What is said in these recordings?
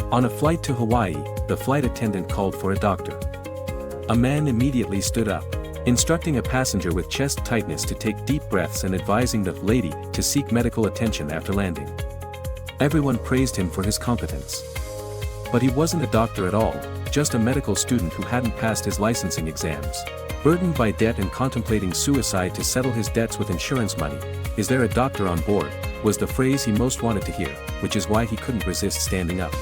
On a flight to Hawaii, the flight attendant called for a doctor. A man immediately stood up, instructing a passenger with chest tightness to take deep breaths and advising the lady to seek medical attention after landing. Everyone praised him for his competence. But he wasn't a doctor at all, just a medical student who hadn't passed his licensing exams. Burdened by debt and contemplating suicide to settle his debts with insurance money, "Is there a doctor on board?" was the phrase he most wanted to hear, which is why he couldn't resist standing up.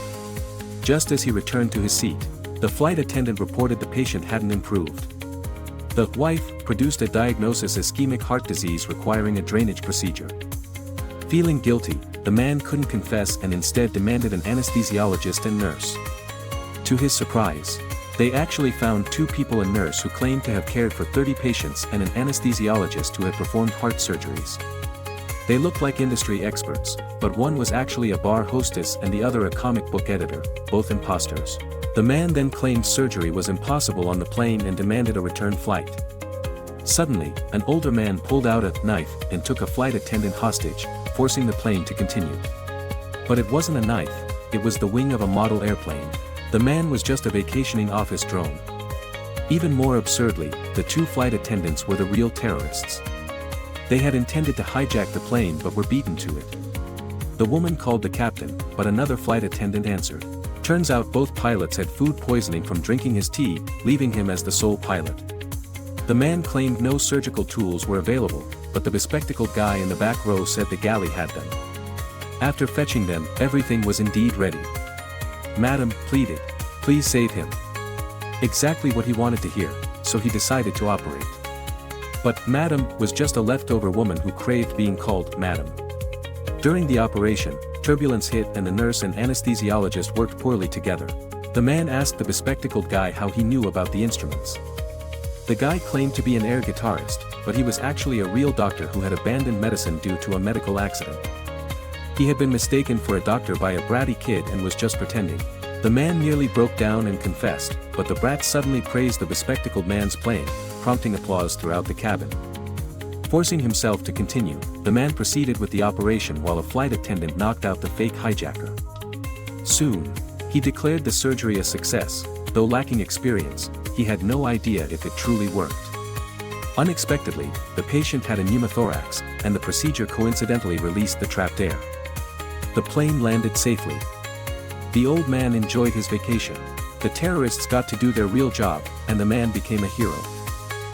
Just as he returned to his seat, the flight attendant reported the patient hadn't improved. The wife produced a diagnosis: ischemic heart disease requiring a drainage procedure. Feeling guilty, the man couldn't confess and instead demanded an anesthesiologist and nurse. To his surprise, they actually found two people: a nurse who claimed to have cared for 30 patients and an anesthesiologist who had performed heart surgeries. They looked like industry experts, but one was actually a bar hostess and the other a comic book editor, both imposters. The man then claimed surgery was impossible on the plane and demanded a return flight. Suddenly, an older man pulled out a knife and took a flight attendant hostage, forcing the plane to continue. But it wasn't a knife, it was the wing of a model airplane. The man was just a vacationing office drone. Even more absurdly, the two flight attendants were the real terrorists. They had intended to hijack the plane but were beaten to it. The woman called the captain, but another flight attendant answered. Turns out both pilots had food poisoning from drinking his tea, leaving him as the sole pilot. The man claimed no surgical tools were available, but the bespectacled guy in the back row said the galley had them. After fetching them, everything was indeed ready. "Madam," pleaded, "please save him." Exactly what he wanted to hear, so he decided to operate. But Madam was just a leftover woman who craved being called Madam. During the operation, turbulence hit and the nurse and anesthesiologist worked poorly together. The man asked the bespectacled guy how he knew about the instruments. The guy claimed to be an air guitarist, but he was actually a real doctor who had abandoned medicine due to a medical accident. He had been mistaken for a doctor by a bratty kid and was just pretending. The man nearly broke down and confessed, but the brat suddenly praised the bespectacled man's playing, prompting applause throughout the cabin. Forcing himself to continue, the man proceeded with the operation while a flight attendant knocked out the fake hijacker. Soon, he declared the surgery a success, though lacking experience, he had no idea if it truly worked. Unexpectedly, the patient had a pneumothorax, and the procedure coincidentally released the trapped air. The plane landed safely. The old man enjoyed his vacation. The terrorists got to do their real job, and the man became a hero.